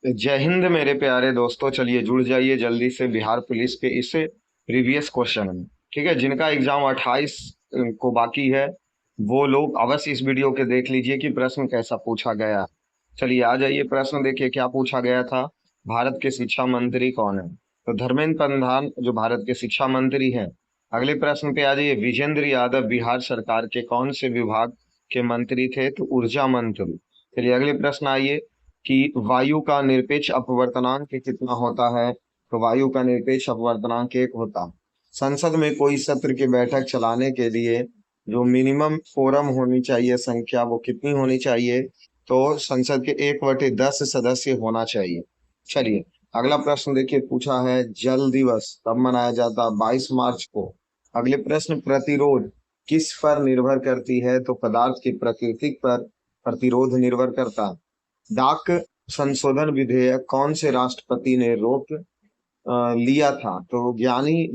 जय हिंद मेरे प्यारे दोस्तों। चलिए जुड़ जाइए जल्दी से बिहार पुलिस के इस प्रीवियस क्वेश्चन में। ठीक है, जिनका एग्जाम 28 को बाकी है वो लोग अवश्य इस वीडियो के देख लीजिए कि प्रश्न कैसा पूछा गया। चलिए आ जाइए, प्रश्न देखिए क्या पूछा गया था। भारत के शिक्षा मंत्री कौन है? तो धर्मेंद्र प्रधान जो भारत के शिक्षा मंत्री हैं। अगले प्रश्न पे आ जाइए, विजेंद्र यादव बिहार सरकार के कौन से विभाग के मंत्री थे? तो ऊर्जा मंत्री। चलिए अगले प्रश्न आइए कि वायु का निरपेक्ष अपवर्तनांक कितना होता है? तो वायु का निरपेक्ष अपवर्तनांक 1 होता है। संसद में कोई सत्र की बैठक चलाने के लिए जो मिनिमम फोरम होनी चाहिए संख्या, वो कितनी होनी चाहिए? तो संसद के 1/10 सदस्य होना चाहिए। चलिए अगला प्रश्न देखिए, पूछा है जल दिवस कब मनाया जाता है? 22 मार्च को। अगले प्रश्न, प्रतिरोध किस पर निर्भर करती है? तो पदार्थ की प्रकृति पर प्रतिरोध निर्भर करता है। डाक संशोधन विधेयक कौन से राष्ट्रपति ने रोक लिया था? तो ज्ञानी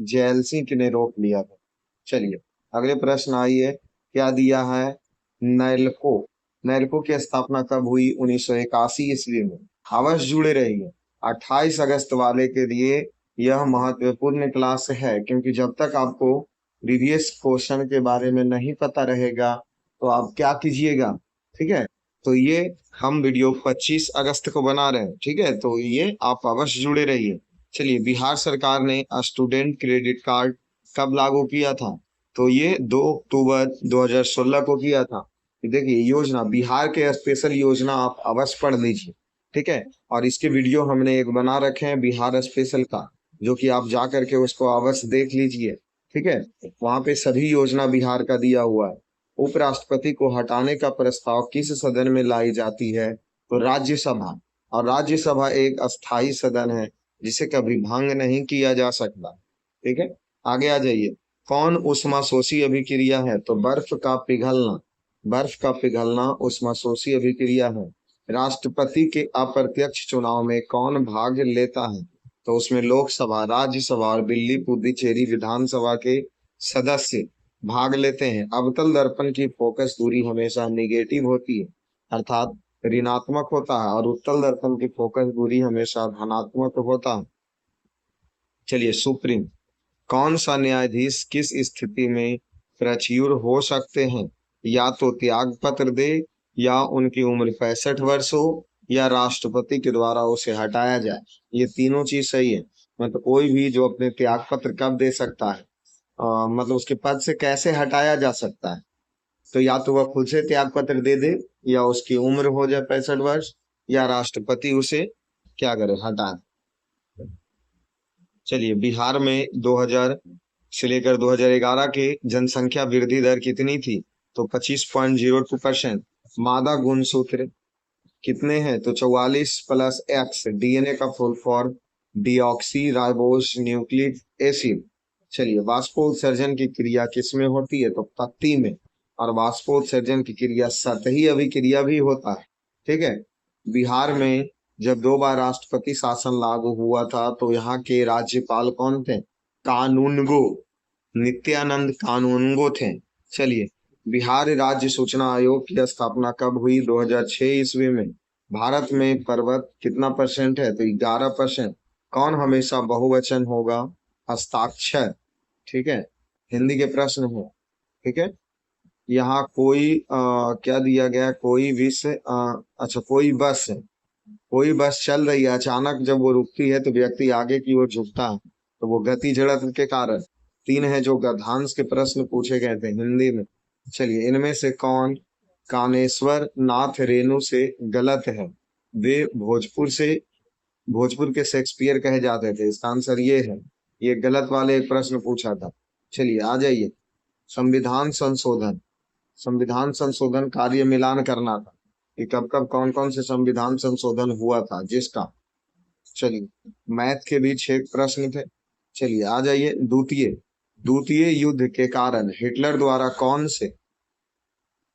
जैल सिंह ने रोक लिया था। चलिए अगले प्रश्न आइए, क्या दिया है? नैल्को नैल्को की स्थापना कब हुई? 1981 ईस्वी में। अवश्य जुड़े रहिए। 28 अगस्त वाले के लिए यह महत्वपूर्ण क्लास है, क्योंकि जब तक आपको प्रीवियस क्वेश्चन के बारे में नहीं पता रहेगा तो आप क्या कीजिएगा। ठीक है, तो ये हम वीडियो 25 अगस्त को बना रहे हैं। ठीक है, तो ये आप अवश्य जुड़े रहिए। चलिए, बिहार सरकार ने स्टूडेंट क्रेडिट कार्ड कब लागू किया था? तो ये 2 अक्टूबर 2016 को किया था। देखिए योजना, बिहार के स्पेशल योजना आप अवश्य पढ़ लीजिए। ठीक है, और इसके वीडियो हमने एक बना रखे हैं बिहार स्पेशल का, जो कि आप जा करके उसको अवश्य देख लीजिए। ठीक है, वहां पे सभी योजना बिहार का दिया हुआ है। उपराष्ट्रपति को हटाने का प्रस्ताव किस सदन में लाई जाती है? तो राज्यसभा। और राज्यसभा एक अस्थाई सदन है जिसे कभी भंग नहीं किया जा सकता। ठीक है, आगे आ जाइए। कौन ऊष्माशोषी अभिक्रिया है? तो बर्फ का पिघलना ऊष्माशोषी अभिक्रिया है। राष्ट्रपति के अप्रत्यक्ष चुनाव में कौन भाग लेता है? तो उसमें लोकसभा, राज्यसभा और दिल्ली पुडुचेरी विधानसभा के सदस्य भाग लेते हैं। अवतल दर्पण की फोकस दूरी हमेशा निगेटिव होती है, अर्थात ऋणात्मक होता है, और उत्तल दर्पण की फोकस दूरी हमेशा धनात्मक होता है। चलिए, सुप्रीम कौन सा न्यायाधीश किस स्थिति में प्रच्यूर हो सकते हैं? या तो त्याग पत्र दे, या उनकी उम्र 65 वर्ष हो, या राष्ट्रपति के द्वारा उसे हटाया जाए। ये तीनों चीज सही है। मतलब कोई भी जो अपने त्याग पत्र कब दे सकता है, मतलब उसके पद से कैसे हटाया जा सकता है? तो या तो वह खुद से त्याग पत्र दे दे, या उसकी उम्र हो जाए 65 वर्ष, या राष्ट्रपति उसे क्या करे, हटा दे। चलिए, बिहार में 2000 से लेकर 2011 के जनसंख्या वृद्धि दर कितनी थी? तो 25.02%। मादा गुणसूत्र कितने हैं? तो 44+X। डीएनए का full form deoxy ribose nucleic acid. चलिए, वाष्पोत्सर्जन की क्रिया किसमें होती है? तो पत्ती में। और वाष्पोत्सर्जन की क्रिया सतही अभिक्रिया भी होता है। ठीक है, बिहार में जब 2 बार राष्ट्रपति शासन लागू हुआ था तो यहाँ के राज्यपाल कौन थे? कानूनगो, नित्यानंद कानूनगो थे। चलिए, बिहार राज्य सूचना आयोग की स्थापना कब हुई? 2006 ईस्वी में। भारत में पर्वत कितना परसेंट है? तो 11%। कौन हमेशा बहुवचन होगा? हस्ताक्षर। ठीक है, हिंदी के प्रश्न है। ठीक है, यहाँ कोई क्या दिया गया? कोई विषय, अच्छा, कोई बस चल रही है, अचानक जब वो रुकती है तो व्यक्ति आगे की ओर झुकता है, तो वो गति जड़त्व के कारण। 3 है जो गद्यांश के प्रश्न पूछे गए थे हिंदी में। चलिए, इनमें से कौन कानेश्वर नाथ रेणु से गलत है? वे भोजपुर के शेक्सपियर कहे जाते थे। इसका आंसर ये है। ये गलत वाले एक प्रश्न पूछा था। चलिए आ जाइए, संविधान संशोधन कार्य मिलान करना था कि कब कब कौन कौन से संविधान संशोधन हुआ था जिसका। चलिए, मैथ के भी 6 प्रश्न थे। चलिए आ जाइए, द्वितीय द्वितीय युद्ध के कारण हिटलर द्वारा कौन से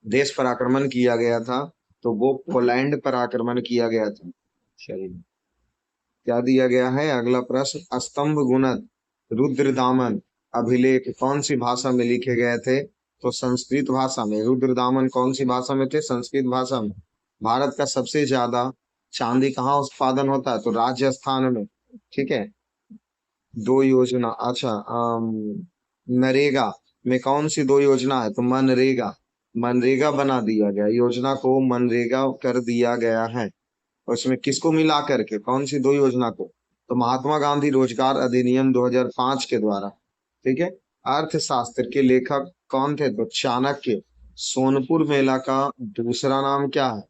देश पर आक्रमण किया गया था? तो वो पोलैंड पर आक्रमण किया गया था। चलिए, क्या दिया गया है अगला प्रश्न, स्तंभ गुणत रुद्रदामन अभिलेख कौन सी भाषा में लिखे गए थे? तो संस्कृत भाषा में। रुद्रदामन कौन सी भाषा में थे? संस्कृत भाषा में। भारत का सबसे ज्यादा चांदी कहाँ उत्पादन होता है? तो राजस्थान में। ठीक है। दो योजना, अच्छा, नरेगा में कौन सी दो योजना है? तो मनरेगा। मनरेगा बना दिया गया, योजना को मनरेगा कर दिया गया है। और उसमें किसको मिला करके, कौन सी दो योजना को? तो महात्मा गांधी रोजगार अधिनियम 2005 के द्वारा। ठीक है। अर्थशास्त्र के लेखक कौन थे? तो चाणक्य। सोनपुर मेला का दूसरा नाम क्या है?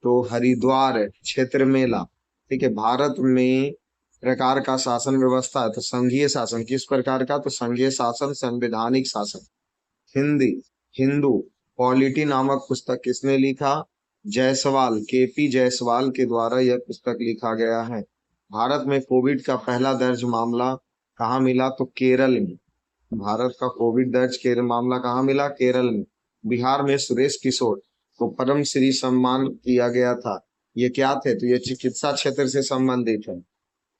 तो हरिद्वार क्षेत्र मेला। ठीक है। भारत में प्रकार का शासन व्यवस्था है, तो संघीय शासन। किस प्रकार का? तो संघीय शासन, संवैधानिक शासन। हिंदी, हिंदू पॉलिटी नामक पुस्तक किसने लिखा? जायसवाल, केपी जायसवाल के द्वारा यह पुस्तक लिखा गया है। भारत में कोविड का पहला दर्ज मामला कहाँ मिला? तो केरल में। भारत का कोविड दर्ज केरल मामला कहाँ मिला? केरल में। बिहार में सुरेश किशोर को पद्म श्री सम्मान किया गया था। ये क्या थे? तो ये चिकित्सा क्षेत्र से संबंधित है।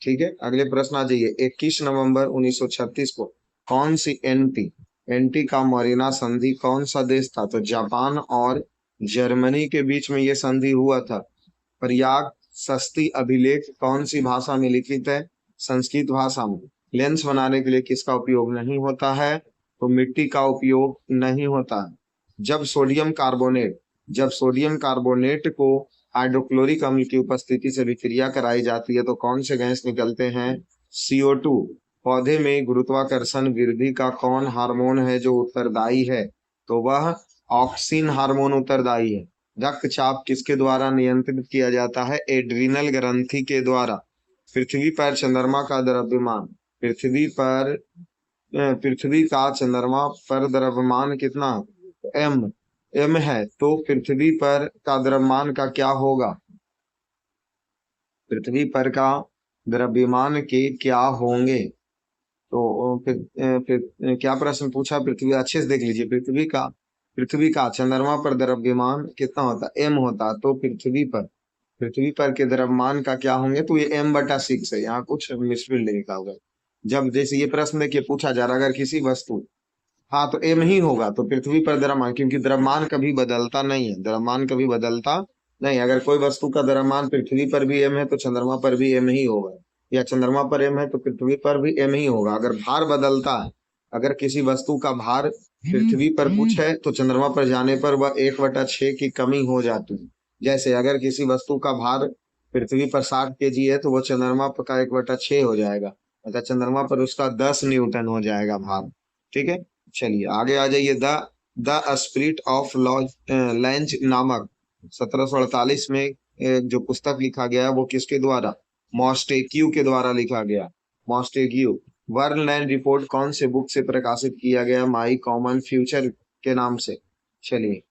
ठीक है। अगले प्रश्न आ जाइए। 21 नवंबर 1936 को कौन सी एंटी एंटी का मरीना संधि कौन सा देश था? तो जापान और जर्मनी के बीच में यह संधि हुआ था। प्रयाग सस्ती अभिलेख कौन सी भाषा में लिखित है? संस्कृत भाषा में। लेंस बनाने के लिए किसका उपयोग नहीं होता है? तो मिट्टी का उपयोग नहीं होता है। जब सोडियम कार्बोनेट जब सोडियम कार्बोनेट को हाइड्रोक्लोरिक अम्ल की उपस्थिति से विक्रिया कराई जाती है तो कौन से गैस निकलते हैं? CO2। पौधे में गुरुत्वाकर्षण वृद्धि का कौन हार्मोन है जो उत्तरदायी है? तो वह ऑक्सिन हार्मोन उत्तरदायी है। रक्तचाप किसके द्वारा नियंत्रित किया जाता है? एड्रीनल ग्रंथि के द्वारा। पृथ्वी पर चंद्रमा का द्रव्यमान पृथ्वी का चंद्रमा पर द्रव्यमान कितना? एम एम है। तो पृथ्वी पर का द्रव्यमान का क्या होगा? पृथ्वी पर का द्रव्यमान के क्या होंगे? तो फिर क्या प्रश्न पूछा? पृथ्वी, अच्छे से देख लीजिए। पृथ्वी का चंद्रमा पर द्रव्यमान कितना होता है? एम होता है। तो पृथ्वी पर के द्रव्यमान का क्या होंगे? तो ये m/6 है। यहाँ कुछ मिसफिल्ड लिखा होगा। जब जैसे ये प्रश्न देखिए पूछा जा रहा है, अगर किसी वस्तु, हाँ तो एम ही होगा। तो पृथ्वी पर द्रव्यमान, क्योंकि द्रव्यमान कभी बदलता नहीं है, द्रव्यमान कभी बदलता नहीं। अगर कोई वस्तु का द्रव्यमान पृथ्वी पर भी एम है तो चंद्रमा पर भी एम ही होगा, या चंद्रमा पर एम है तो पृथ्वी पर भी एम ही होगा। अगर भार बदलता है, अगर किसी वस्तु का भार पृथ्वी पर कुछ है तो चंद्रमा पर जाने पर वह 1/6 की कमी हो जाती है। जैसे अगर किसी वस्तु का भार पृथ्वी पर 60 kg है तो वह चंद्रमा पर का 1/6 हो जाएगा, अर्थात चंद्रमा पर उसका 10 न्यूटन हो जाएगा भार। ठीक है। चलिए आगे आ जाइए। द स्पिरिट ऑफ लैंच नामक 1748 में जो पुस्तक लिखा गया वो किसके द्वारा? मॉन्टेग्यू के द्वारा लिखा गया। मॉन्टेग्यू। वर्ल्ड रिपोर्ट कौन से बुक से प्रकाशित किया गया? माई कॉमन फ्यूचर के नाम से। चलिए।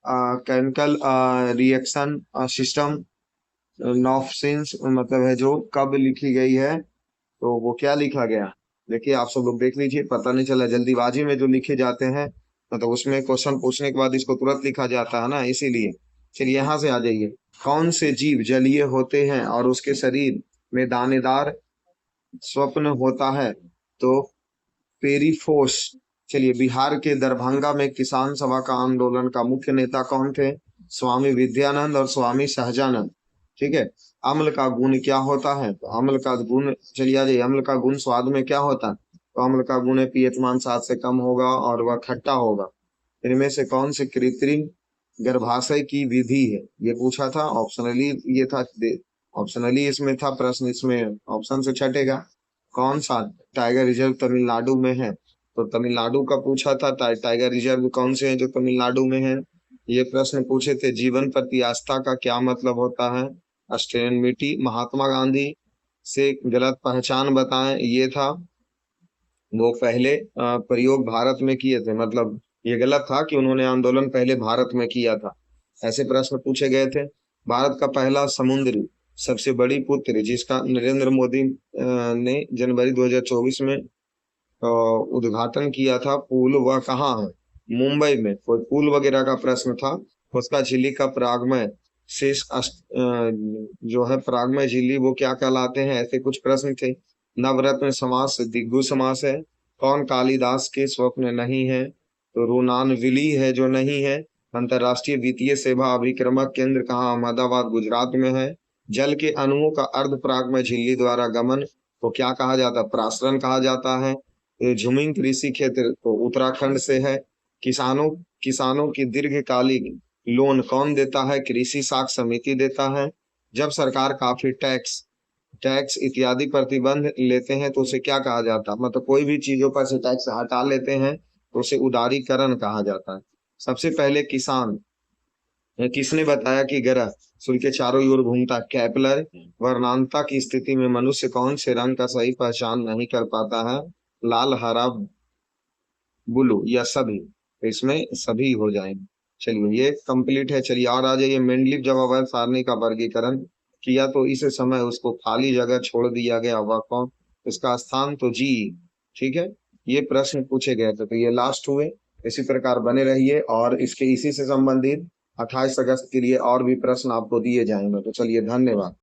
केमिकल रिएक्शन सिस्टम नॉफसिंस मतलब है जो कब लिखी गई है? तो वो क्या लिखा गया? देखिए आप सब लोग देख लीजिए, पता नहीं चला, जल्दीबाजी में जो लिखे जाते हैं मतलब उसमें क्वेश्चन पूछने के बाद इसको तुरंत लिखा जाता है ना, इसीलिए। चलिए यहाँ से आ जाइए। कौन से जीव जलीय होते हैं और उसके शरीर में दानेदार स्वप्न होता है? तो पेरिफोस। चलिए, बिहार के दरभंगा में किसान सभा का आंदोलन का मुख्य नेता कौन थे? स्वामी विद्यानंद और स्वामी सहजानंद। ठीक है। अम्ल का गुण क्या होता है? तो अम्ल का गुण, चलिए आ जाइए, अम्ल का गुण स्वाद में क्या होता है? तो अम्ल का गुण है पीएच मान 7 से कम होगा और वह खट्टा होगा। इनमें से कौन से कृत्रिम गर्भाशय की विधि है? ये पूछा था ऑप्शनली, ये था ऑप्शनली इसमें था प्रश्न, इसमें ऑप्शन से छटेगा। कौन सा टाइगर रिजर्व तमिलनाडु में है? तो तमिलनाडु का पूछा था। टाइगर रिजर्व कौन से हैं जो तमिलनाडु में है? ये प्रश्न पूछे थे। जीवन प्रति आस्था का क्या मतलब होता है? अस्टेनिटी। महात्मा गांधी से गलत पहचान बताएं, ये था। वो पहले प्रयोग भारत में किए थे, मतलब ये गलत था कि उन्होंने आंदोलन पहले भारत में किया था। ऐसे प्रश्न पूछे गए थे। भारत का पहला समुद्री सबसे बड़ी पुत्र जिसका नरेंद्र मोदी ने जनवरी 2024 में उद्घाटन किया था पुल, वह कहाँ है? मुंबई में। कोई पुल वगैरह का प्रश्न था। उसका झिल्ली का प्रागमय शेष जो है प्रागमय झिल्ली, वो क्या कहलाते हैं? ऐसे कुछ प्रश्न थे। नवरत्न समास दिग्गु समास है। कौन कालिदास के स्वप्न नहीं है? तो रोनानविली है जो नहीं है। अंतरराष्ट्रीय वित्तीय सेवा अभिक्रमक केंद्र कहाँ? अहमदाबाद गुजरात में है। जल के अणुओं का अर्धपराग में झिल्ली द्वारा गमन को क्या कहा जाता है? प्रासरण कहा जाता है। ये झुमिंग कृषि क्षेत्र तो उत्तराखंड से है। किसानों किसानों की दीर्घकालिक लोन कौन देता है? कृषि साख समिति देता है। जब सरकार काफी टैक्स टैक्स इत्यादि प्रतिबंध लेते हैं तो उसे क्या कहा जाता है? मतलब कोई भी चीजों पर से टैक्स हटा लेते हैं तो उसे उदारीकरण कहा जाता है। सबसे पहले किसान किसने बताया कि ग्रह सूर्य के चारों ओर घूमता है? केपलर। वर्णांता की स्थिति में मनुष्य कौन से रंग का सही पहचान नहीं कर पाता है? लाल, हरा, ब्लू या सभी? तो इसमें सभी हो जाएंगे। चलिए ये कंप्लीट है। चलिए और आ जाइए। मेंडलीव जब अवयव सारणी का वर्गीकरण किया तो इस समय उसको खाली जगह छोड़ दिया गया, वह कौन? इसका स्थान तो जी। ठीक है, ये प्रश्न पूछे गए थे तो ये लास्ट हुए। इसी प्रकार बने रहिए और इसके इसी से संबंधित 28 अगस्त के लिए और भी प्रश्न आपको दिए जाएंगे। तो चलिए धन्यवाद।